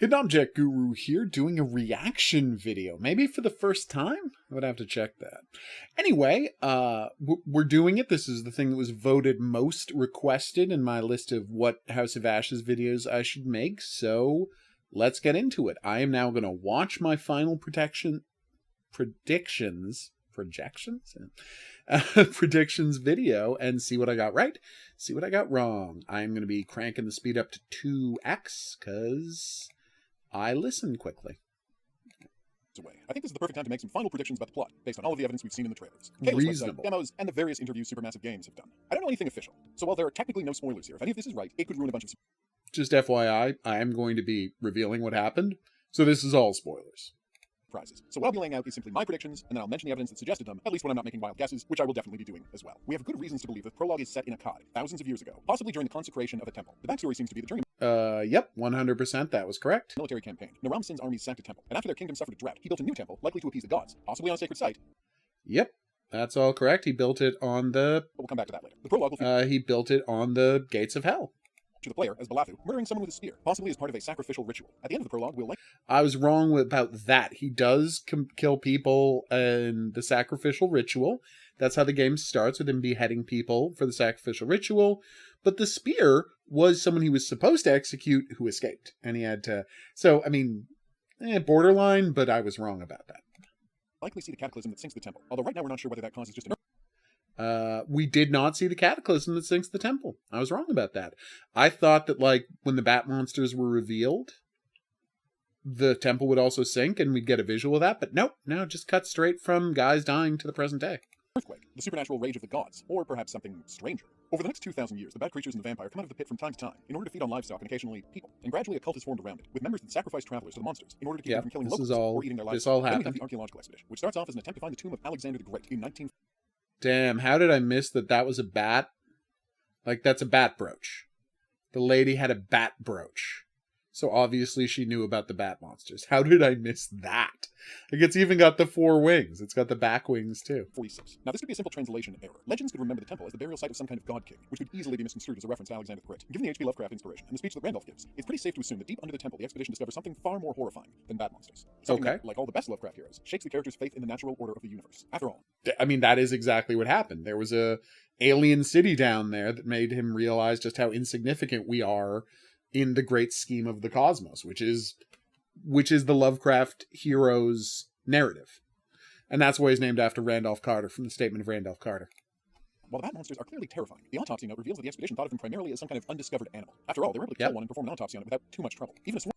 Hidden Object Guru here doing a reaction video. Maybe for the first time? I would have to check that. Anyway, we're doing it. This is the thing that was voted most requested in my list of what House of Ashes videos I should make. So let's get into it. I am now going to watch my final predictions video and see what I got right, see what I got wrong. I'm going to be cranking the speed up to 2x because I listen quickly. I think this is the perfect time to make some final predictions about the plot, based on all of the evidence we've seen in the trailers, Reasonable. website, demos, and the various interviews Supermassive Games have done. I don't know anything official, so while there are technically no spoilers here, if any of this is right, it could ruin a bunch of Just FYI, I am going to be revealing what happened, so this is all spoilers. surprises. So what I'll be laying out is simply my predictions, and then I'll mention the evidence that suggested them, at least when I'm not making wild guesses, which I will definitely be doing as well. We have good reasons to believe that the prologue is set in Akkad, thousands of years ago, possibly during the consecration of a temple. The backstory seems to be that during Yep, 100%, that was correct. military campaign, Naram Sin's armies sacked a temple, and after their kingdom suffered a drought, he built a new temple, likely to appease the gods, possibly on a sacred site. Yep, that's all correct. He built it on the... But we'll come back to that later. The prologue will feature he built it on the gates of hell. to the player as Balathu, murdering someone with a spear, possibly as part of a sacrificial ritual. At the end of the prologue, we'll I was wrong about that. He does kill people in the sacrificial ritual. That's how the game starts, with him beheading people for the sacrificial ritual. But the spear was someone he was supposed to execute who escaped. And he had to... So, I mean, borderline, but I was wrong about that. likely see the cataclysm that sinks the temple, although right now we're not sure whether that causes just an We did not see the cataclysm that sinks the temple. I was wrong about that. I thought that, like, when the bat monsters were revealed, the temple would also sink and we'd get a visual of that. But nope, no, just cut straight from guys dying to the present day. earthquake, the supernatural rage of the gods, or perhaps something stranger. Over the next 2,000 years, the bad creatures and the vampire come out of the pit from time to time in order to feed on livestock and occasionally people. And gradually a cult is formed around it, with members that sacrifice travelers to the monsters in order to keep them from killing locals or eating their livestock. This all Then we have happened. the archaeological expedition, which starts off as an attempt to find the tomb of Alexander the Great in 19... Damn, how did I miss that that was a bat? Like, that's a bat brooch. The lady had a bat brooch. So obviously she knew about the bat monsters. How did I miss that? Like, it's even got the 4 wings. It's got the back wings, too. 46. Now, this could be a simple translation error. Legends could remember the temple as the burial site of some kind of god king, which could easily be misconstrued as a reference to Alexander the Great. Given the H.P. Lovecraft inspiration and the speech that Randolph gives, it's pretty safe to assume that deep under the temple, the expedition discovers something far more horrifying than bat monsters. Something that, like all the best Lovecraft heroes, shakes the character's faith in the natural order of the universe. After all, I mean, that is exactly what happened. There was a alien city down there that made him realize just how insignificant we are in the great scheme of the cosmos, which is the Lovecraft hero's narrative. And that's why he's named after Randolph Carter, from the Statement of Randolph Carter. while the bat monsters are clearly terrifying, the autopsy note reveals that the expedition thought of them primarily as some kind of undiscovered animal. After all, they were able to kill one and perform an autopsy on it without too much trouble. Even a swarm.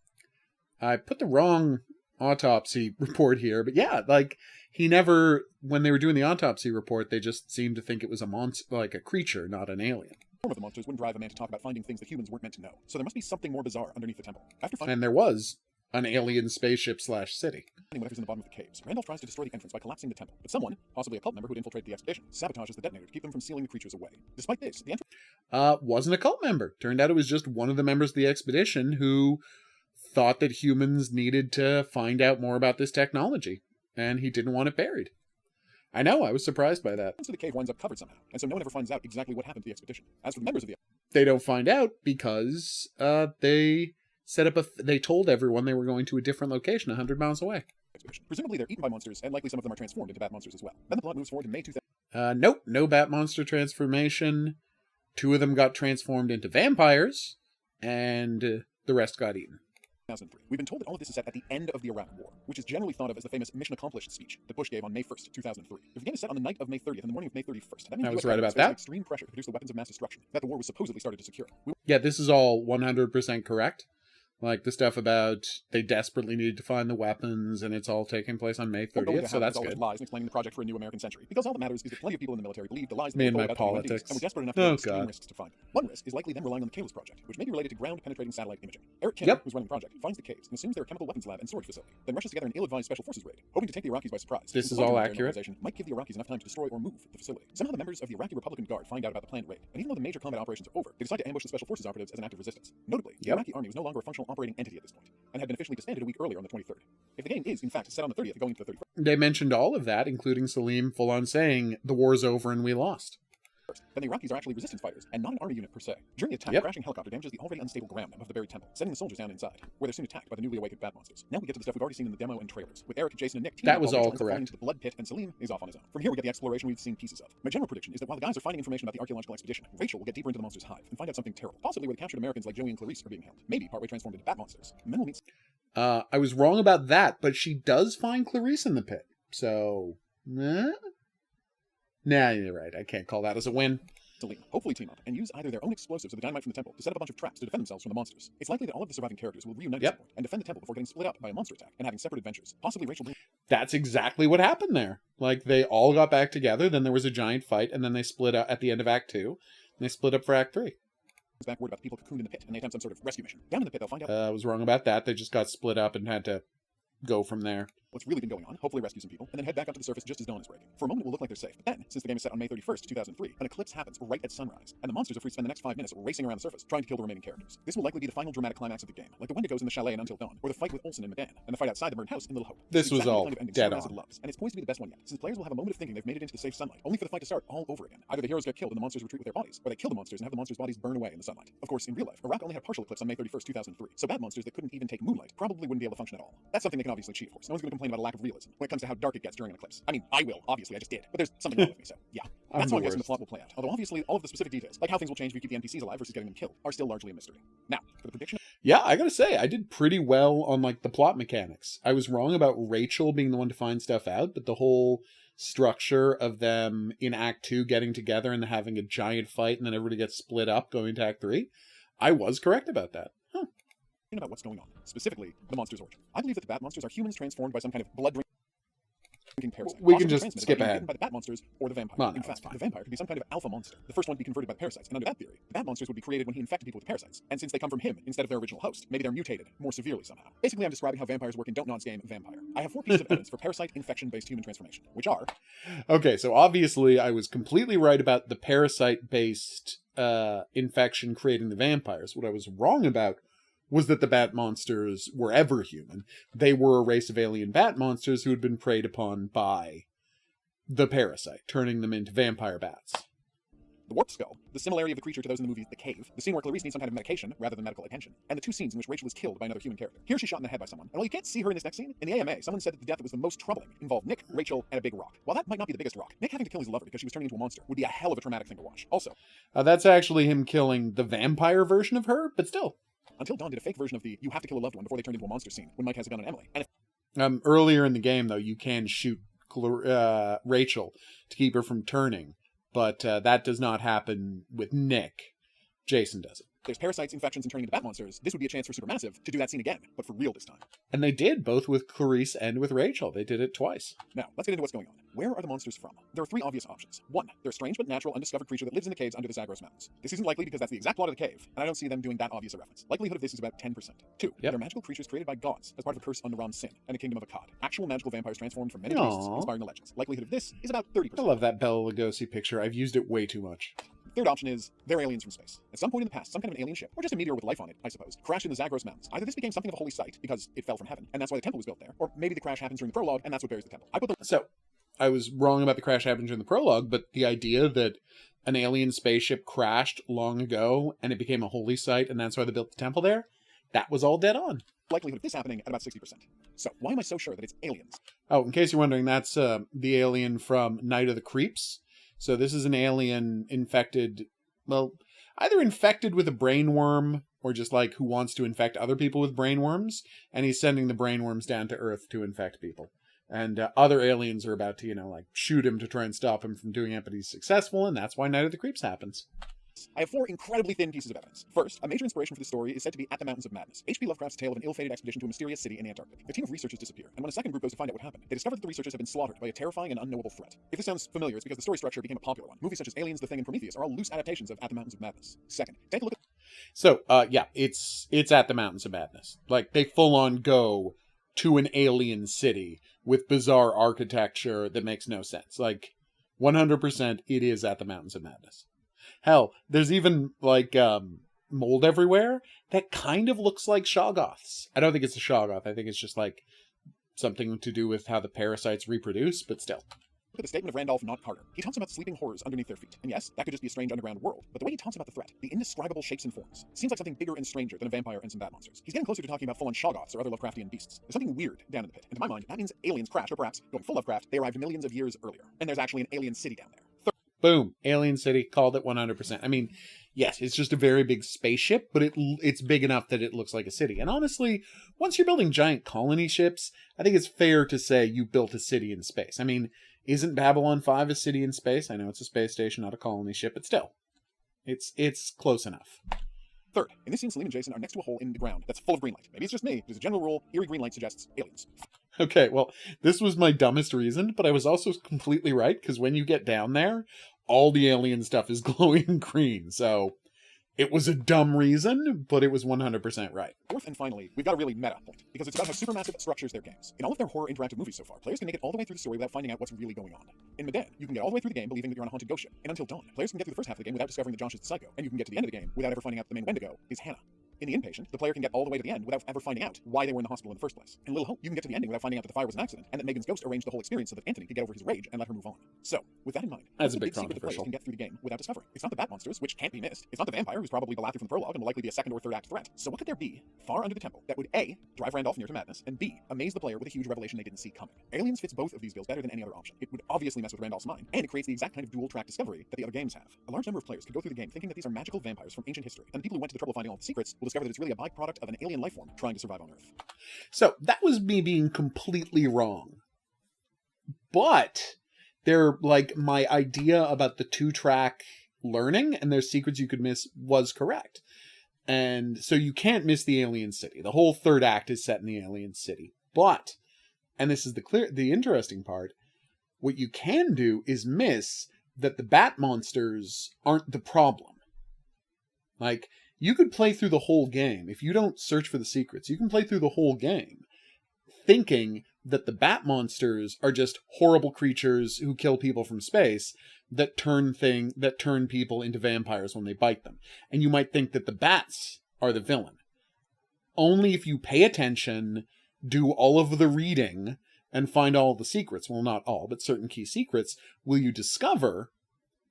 I put the wrong autopsy report here, but yeah, like, he never, when they were doing the autopsy report, they just seemed to think it was a monster, like a creature, not an alien. Of the monsters wouldn't drive a man to talk about finding things that humans weren't meant to know. So there must be something more bizarre underneath the temple. After finding And there was an alien spaceship / city. whatever's in the bottom of the caves, Randolph tries to destroy the entrance by collapsing the temple. But someone, possibly a cult member who'd infiltrate the expedition, sabotages the detonator to keep them from sealing the creatures away. Despite this, the entrance Wasn't a cult member. Turned out it was just one of the members of the expedition who thought that humans needed to find out more about this technology, and he didn't want it buried. I know, I was surprised by that. to the cave winds up covered somehow, and so no one ever finds out exactly what happened to the expedition. As for the members of the They don't find out because they set up they told everyone they were going to a different location 100 miles away. expedition, presumably they're eaten by monsters, and likely some of them are transformed into bat monsters as well. Then the plot moves forward to May 2000. Nope, no bat monster transformation. 2 of them got transformed into vampires, and the rest got eaten. 2003. We've been told that all of this is set at the end of the Iraq War, which is generally thought of as the famous Mission Accomplished speech that Bush gave on May 1st, 2003. If the game is set on the night of May 30th and the morning of May 31st, that means I was the US right about facing that. extreme pressure to produce the weapons of mass destruction that the war was supposedly started to secure. Yeah, this is all 100% correct. Like, the stuff about they desperately needed to find the weapons, and it's all taking place on May 30th, so that's good. Lies and explaining the project for a new American century, because all that matters is that plenty of people in the military believed the lies that Me were and told my about the UNDs, politics. and were desperate enough to Oh, take extreme God. risks to find. One risk is likely them relying on the Kalos project, which may be related to ground-penetrating satellite imaging. Eric Kim, Yep. who's running the project, finds the caves and assumes they're a chemical weapons lab and storage facility, then rushes together an ill-advised special forces raid, hoping to take the Iraqis by surprise. This His is all larger accurate. organization might give the Iraqis enough time to destroy or move the facility. Somehow the members of the Iraqi Republican Guard find out about the planned raid, and even though the major combat operations are over, they decide to ambush the special forces operatives as an act of resistance. Notably, the Yep. Iraqi army was no longer a functional operating entity at this point, and had been officially disbanded a week earlier on the 23rd. If the game is, in fact, set on the 30th going into the 31st, They mentioned all of that, including Salim full-on saying, the war's over and we lost. first, then the Iraqis are actually resistance fighters, and not an army unit per se. During the attack, Yep. a crashing helicopter damages the already unstable ground of the buried temple, sending the soldiers down inside, where they're soon attacked by the newly awakened bat monsters. Now we get to the stuff we've already seen in the demo and trailers, with Eric, Jason, and Nick teaming That up was while all Rachel ends up falling correct. into the blood pit, and Salim is off on his own. From here we get the exploration we've seen pieces of. My general prediction is that while the guys are finding information about the archaeological expedition, Rachel will get deeper into the monster's hive and find out something terrible, possibly where the captured Americans like Joey and Clarice are being held, maybe partway transformed into bat monsters. And then we'll meet I was wrong about that, but she does find Clarice in the pit. So, nah, you're right. I can't call that as a win. Salim hopefully team up and use either their own explosives or the dynamite from the temple to set up a bunch of traps to defend themselves from the monsters. It's likely that all of the surviving characters will reunite at some point and defend the temple before getting split up by a monster attack and having separate adventures. Possibly Rachel That's exactly what happened there. Like, they all got back together, then there was a giant fight, and then they split up at the end of Act 2, and they split up for Act 3. back word about the people cocooned in the pit, and they attempt some sort of rescue mission. Down in the pit, they'll find out I was wrong about that. They just got split up and had to go from there. what's really been going on, hopefully rescue some people, and then head back up to the surface just as dawn is breaking. For a moment, it will look like they're safe, but then, since the game is set on May 31st, 2003, an eclipse happens right at sunrise, and the monsters are free to spend the next 5 minutes racing around the surface, trying to kill the remaining characters. This will likely be the final dramatic climax of the game, like the Wendigos in the chalet in Until Dawn, or the fight with Olsen and Medan, and the fight outside the burned house in Little Hope. This It's was exactly the all kind of ending dead Sarah on. loves, and it's poised to be the best one yet, since players will have a moment of thinking they've made it into the safe sunlight, only for the fight to start all over again. Either the heroes get killed and the monsters retreat with their bodies, or they kill the monsters and have the monsters' bodies burn away in the sunlight. Of course, in real life, Iraq only had a partial eclipse on May 31st, 2003, so bad monsters that couldn't even take moonlight probably wouldn't be able to function at all. That's something they can obviously cheat, of course. No one's going to complain about a lack of realism when it comes to how dark it gets during an eclipse. I mean, I will, obviously, I just did, but there's something wrong with me, so yeah. That's how I'm guessing the plot will play out. Although obviously, all of the specific details, like how things will change if you keep the NPCs alive versus getting them killed, are still largely a mystery. Now, for the prediction. Yeah, I gotta say, I did pretty well on, like, the plot mechanics. I was wrong about Rachel being the one to find stuff out, but the whole structure of them in Act 2 getting together and having a giant fight and then everybody gets split up going to Act 3, I was correct about that. About what's going on, specifically the monster's origin. I believe that the bat monsters are humans transformed by some kind of blood drinking parasite. We can possibly just transmitted skip by being ahead. bitten by the bat monsters or the vampire. Well, no, in it's fact, fine. the vampire could be some kind of alpha monster, the first one to be converted by the parasites. And under that theory, the bat monsters would be created when he infected people with parasites. And since they come from him instead of their original host, maybe they're mutated more severely somehow. Basically, I'm describing how vampires work in Don't Nod's game Vampire. I have 4 pieces of evidence for parasite infection-based human transformation, which are Okay, so obviously I was completely right about the parasite-based infection creating the vampires. What I was wrong about was that the bat monsters were ever human. They were a race of alien bat monsters who had been preyed upon by the parasite, turning them into vampire bats. the warped skull, the similarity of the creature to those in the movie The Cave, the scene where Clarice needs some kind of medication rather than medical attention, and the 2 scenes in which Rachel is killed by another human character. Here she's shot in the head by someone, and while you can't see her in this next scene, in the AMA, someone said that the death that was the most troubling involved Nick, Rachel, and a big rock. While that might not be the biggest rock, Nick having to kill his lover because she was turning into a monster would be a hell of a traumatic thing to watch. Also, That's actually him killing the vampire version of her, but still. Until Dawn did a fake version of the you have to kill a loved one before they turned into a monster scene when Mike has a gun on Emily. And if Earlier in the game, though, you can shoot Rachel to keep her from turning, but that does not happen with Nick. Jason does it. there's parasites, infections, and turning into bat monsters, this would be a chance for Supermassive to do that scene again, but for real this time. And they did, both with Clarice and with Rachel. They did it twice. Now, let's get into what's going on. Where are the monsters from? There are 3 obvious options. 1, they're a strange but natural undiscovered creature that lives in the caves under the Zagros Mountains. This isn't likely because that's the exact plot of the cave, and I don't see them doing that obvious a reference. Likelihood of this is about 10%. 2, they're magical creatures created by gods as part of a curse on Naram's sin and a kingdom of Akkad. Actual magical vampires transformed from many beasts, Aww. inspiring the legends. Likelihood of this is about 30%. I love that Bela Lugosi picture. I've used it way too much. Third option is, they're aliens from space. At some point in the past, some kind of an alien ship, or just a meteor with life on it, I suppose, crashed in the Zagros Mountains. Either this became something of a holy site, because it fell from heaven, and that's why the temple was built there, or maybe the crash happens during the prologue, and that's what buries the temple. I put the So, I was wrong about the crash happening in the prologue, but the idea that an alien spaceship crashed long ago, and it became a holy site, and that's why they built the temple there, that was all dead on. likelihood of this happening at about 60%. So, why am I so sure that it's aliens? Oh, in case you're wondering, that's the alien from Night of the Creeps. So this is an alien infected, well, either infected with a brain worm or just like who wants to infect other people with brain worms, and he's sending the brain worms down to Earth to infect people. And other aliens are about to, like, shoot him to try and stop him from doing it, but he's successful, and that's why Night of the Creeps happens. I have 4 incredibly thin pieces of evidence. First, a major inspiration for the story is said to be At the Mountains of Madness, H.P. Lovecraft's tale of an ill-fated expedition to a mysterious city in the Antarctic. The team of researchers disappear, and when a second group goes to find out what happened, they discover that the researchers have been slaughtered by a terrifying and unknowable threat. If this sounds familiar, it's because the story structure became a popular one. Movies such as Aliens, The Thing, and Prometheus are all loose adaptations of At the Mountains of Madness. Second, take a look at... So, it's At the Mountains of Madness. Like, they full-on go to an alien city with bizarre architecture that makes no sense. Like, 100% it is At the Mountains of Madness. Hell, there's even, like, mold everywhere that kind of looks like Shoggoths. I don't think it's a Shoggoth. I think it's just, like, something to do with how the parasites reproduce, but still. Look at the statement of Randolph, not Carter. He talks about sleeping horrors underneath their feet. And yes, that could just be a strange underground world. But the way he talks about the threat, the indescribable shapes and forms, seems like something bigger and stranger than a vampire and some bat monsters. He's getting closer to talking about full-on shoggoths or other Lovecraftian beasts. There's something weird down in the pit. And to my mind, that means aliens crashed, or perhaps, going full Lovecraft, they arrived millions of years earlier. And there's actually an alien city down there. Boom. Alien City, called it 100%. I mean, yes, it's just a very big spaceship, but it's big enough that it looks like a city. And honestly, once you're building giant colony ships, I think it's fair to say you built a city in space. I mean, isn't Babylon 5 a city in space? I know it's a space station, not a colony ship, but still, it's close enough. Third, in this scene, Salim and Jason are next to a hole in the ground that's full of green light. Maybe it's just me, but as a general rule, eerie green light suggests aliens. Okay, well, this was my dumbest reason, but I was also completely right, because when you get down there, all the alien stuff is glowing green, so it was a dumb reason, but it was 100% right. Fourth and finally, we've got a really meta point, because it's about how supermassive structures their games. In all of their horror interactive movies so far, players can make it all the way through the story without finding out what's really going on. In Medan, you can get all the way through the game believing that you're on a haunted ghost ship, and until dawn, players can get through the first half of the game without discovering that Josh is the psycho, and you can get to the end of the game without ever finding out that the main Wendigo is Hannah. In The Inpatient, the player can get all the way to the end without ever finding out why they were in the hospital in the first place. In Little Hope, you can get to the ending without finding out that the fire was an accident, and that Megan's ghost arranged the whole experience so that Anthony could get over his rage and let her move on. So, with that in mind, that's a big bit secret the players controversial. can get through the game without discovering. It's not the bat monsters, which can't be missed. It's not the vampire, who's probably the laughter from the prologue and will likely be a second or third act threat. So what could there be far under the temple that would A, drive Randolph near to madness, and B, amaze the player with a huge revelation they didn't see coming? Aliens fits both of these bills better than any other option. It would obviously mess with Randolph's mind, and it creates the exact kind of dual-track discovery that the other games have. A large number of players could go through the game thinking that these are magical vampires from ancient history, and the people who went to the trouble of finding all the secrets will discover that it's really a byproduct of an alien life form trying to survive on Earth. So that was me being completely wrong. But my idea about the 2-track learning and there's secrets you could miss was correct. And so you can't miss the alien city. The whole third act is set in the alien city. But, and this is the interesting part, what you can do is miss that the bat monsters aren't the problem. Like, you could play through the whole game. If you don't search for the secrets, you can play through the whole game thinking that the bat monsters are just horrible creatures who kill people from space that turn people into vampires when they bite them. And you might think that the bats are the villain. Only if you pay attention, do all of the reading, and find all the secrets, well, not all, but certain key secrets, will you discover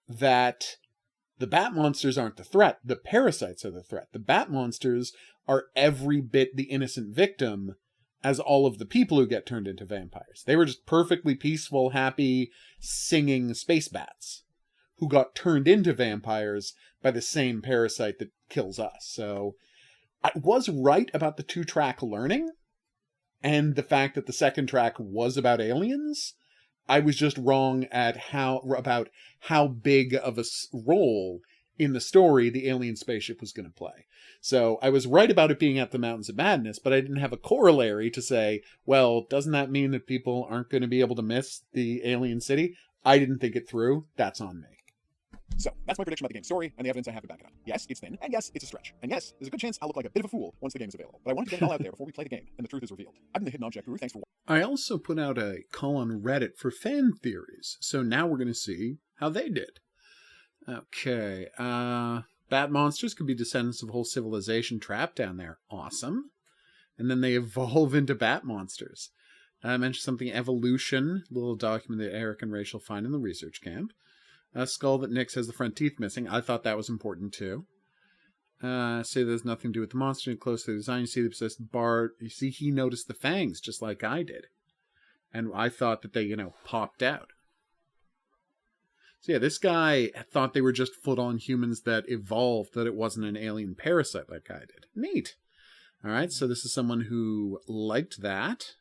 that the bat monsters aren't the threat. The parasites are the threat. The bat monsters are every bit the innocent victim as all of the people who get turned into vampires. They were just perfectly peaceful, happy, singing space bats who got turned into vampires by the same parasite that kills us. So I was right about the 2-track learning and the fact that the second track was about aliens. I was just wrong at about how big of a role in the story the alien spaceship was going to play. So I was right about it being at the Mountains of Madness, but I didn't have a corollary to say, well, doesn't that mean that people aren't going to be able to miss the alien city? I didn't think it through. That's on me. So, that's my prediction about the game's story, and the evidence I have to back it up. Yes, it's thin, and yes, it's a stretch. And yes, there's a good chance I'll look like a bit of a fool once the game is available. But I wanted to get it all out there before we play the game, and the truth is revealed. I've been the Hidden Object Guru, thanks for watching. I also put out a call on Reddit for fan theories, so now we're going to see how they did. Okay, bat monsters could be descendants of a whole civilization trapped down there. Awesome. And then they evolve into bat monsters. I mentioned something evolution, a little document that Eric and Rachel find in the research camp. A skull that Nyx has the front teeth missing. I thought that was important too. Say there's nothing to do with the monster. Close to the design, you see the possessed Bard. You see he noticed the fangs just like I did. And I thought that they, popped out. So yeah, this guy thought they were just full-on humans that evolved, that it wasn't an alien parasite like I did. Neat. All right, so this is someone who liked that.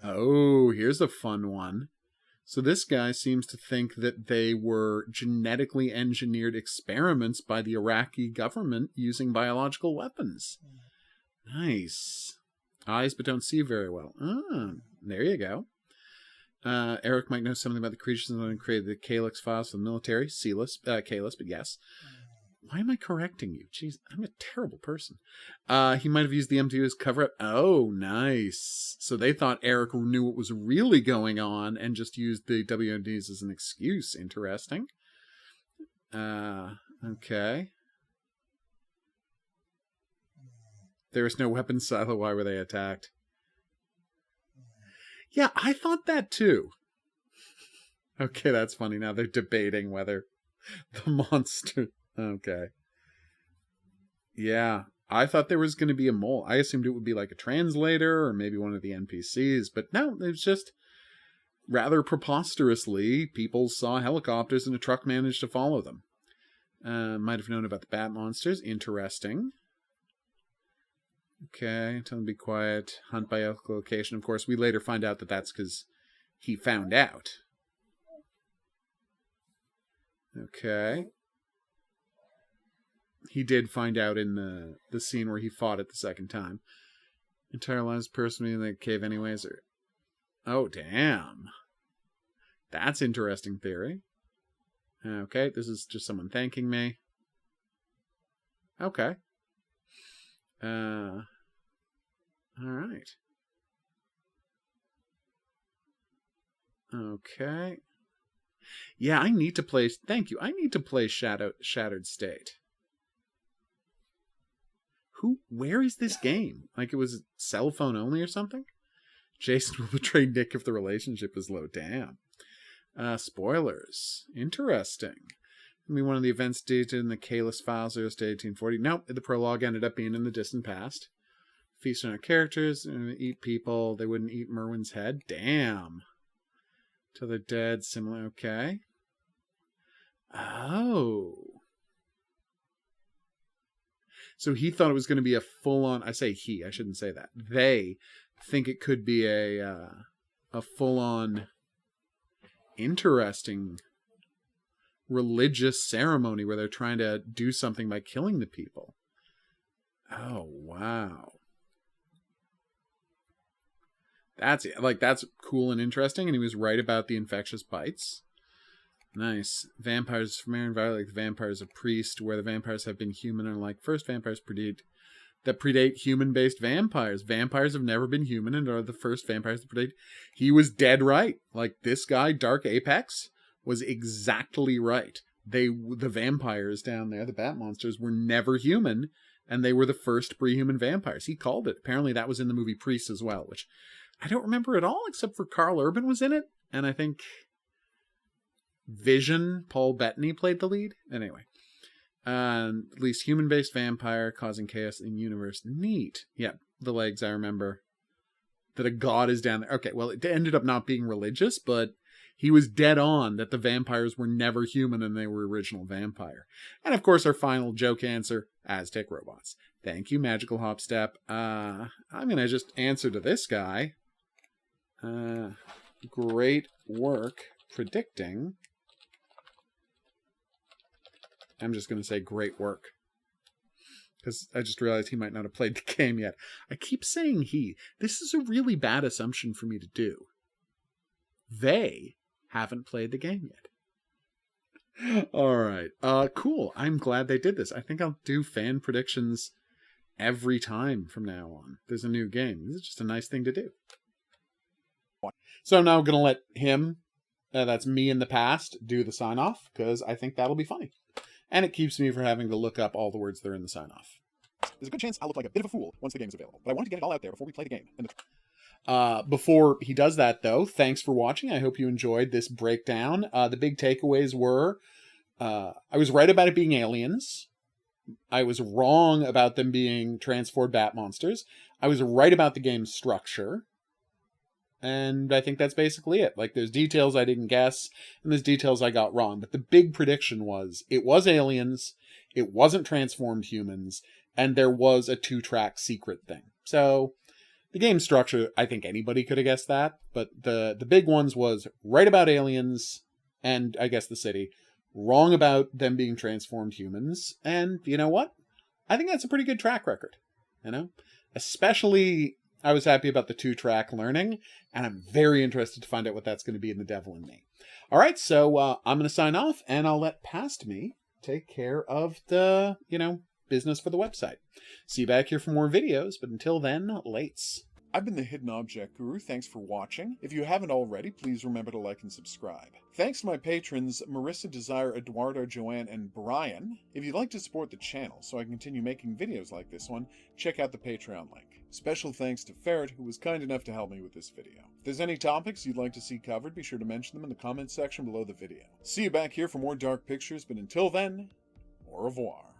Oh, here's a fun one. So this guy seems to think that they were genetically engineered experiments by the Iraqi government using biological weapons. Nice. Eyes but don't see very well. There you go. Eric might know something about the creatures that created the Calyx files for the military. Calyx, but yes. Why am I correcting you? Jeez, I'm a terrible person. He might have used the MTU as cover-up. Oh, nice. So they thought Eric knew what was really going on and just used the WMDs as an excuse. Interesting. Okay. There is no weapon silo. Why were they attacked? Yeah, I thought that too. Okay, that's funny. Now they're debating whether the monster... Okay. Yeah. I thought there was going to be a mole. I assumed it would be like a translator or maybe one of the NPCs, but no, it was just rather preposterously, people saw helicopters and a truck managed to follow them. Might have known about the bat monsters. Interesting. Okay, tell them to be quiet. Hunt by echolocation. Of course, we later find out that that's because he found out. Okay. He did find out in the scene where he fought it the second time. Entire lives personally in the cave anyways. Or... Oh, damn. That's interesting theory. Okay, this is just someone thanking me. Okay. All right. Okay. Yeah, I need to play... Thank you. I need to play Shattered State. Where is this game? Like it was cell phone only or something? Jason will betray Nick if the relationship is low. Damn. Spoilers. Interesting. I mean, one of the events dated in the Kalis files to 1840. Nope, the prologue ended up being in the distant past. Feast on our characters, eat people. They wouldn't eat Merwin's head. Damn. Till they're dead. Similar. Okay. Oh. So he thought it was going to be a full-on... I say he, I shouldn't say that. They think it could be a full-on interesting religious ceremony where they're trying to do something by killing the people. Oh, wow. That's cool and interesting, and he was right about the infectious bites. Nice. Vampires from Aaron Valley, like the vampires of Priest, where the vampires have been human, and like first vampires predate human-based vampires. Vampires have never been human and are the first vampires to predate. He was dead right. Like this guy, Dark Apex, was exactly right. The vampires down there, the bat monsters, were never human, and they were the first pre-human vampires. He called it. Apparently that was in the movie Priest as well, which I don't remember at all, except for Carl Urban was in it, and I think Vision, Paul Bettany played the lead. Anyway. At least human-based vampire causing chaos in the universe. Neat. Yeah, the legs, I remember. That a god is down there. Okay, well, it ended up not being religious, but he was dead on that the vampires were never human and they were original vampire. And of course, our final joke answer, Aztec robots. Thank you, Magical Hopstep. I'm going to just answer to this guy. Great work predicting... I'm just going to say great work. Because I just realized he might not have played the game yet. I keep saying he. This is a really bad assumption for me to do. They haven't played the game yet. Alright. Cool. I'm glad they did this. I think I'll do fan predictions every time from now on. There's a new game. This is just a nice thing to do. So I'm now going to let him, that's me in the past, do the sign-off. Because I think that'll be funny. And it keeps me from having to look up all the words that are in the sign-off. There's a good chance I'll look like a bit of a fool once the game's available, but I wanted to get it all out there before we play the game. And before he does that, though, thanks for watching. I hope you enjoyed this breakdown. The big takeaways were, I was right about it being aliens. I was wrong about them being transformed bat monsters. I was right about the game's structure. And I think that's basically it. Like, there's details I didn't guess, and there's details I got wrong. But the big prediction was, it was aliens, it wasn't transformed humans, and there was a 2-track secret thing. So, the game structure, I think anybody could have guessed that. But the big ones was, right about aliens, and I guess the city. Wrong about them being transformed humans. And, you know what? I think that's a pretty good track record. You know? Especially... I was happy about the 2-track learning, and I'm very interested to find out what that's going to be in The Devil in Me. All right, so I'm going to sign off, and I'll let Past Me take care of the, business for the website. See you back here for more videos, but until then, lates. I've been the Hidden Object Guru. Thanks for watching. If you haven't already, please remember to like and subscribe. Thanks to my patrons Marissa, Desire, Eduardo, Joanne, and Brian. If you'd like to support the channel so I can continue making videos like this one, check out the Patreon link. Special thanks to Ferret, who was kind enough to help me with this video. If there's any topics you'd like to see covered, be sure to mention them in the comments section below the video. See you back here for more dark pictures, but until then, au revoir.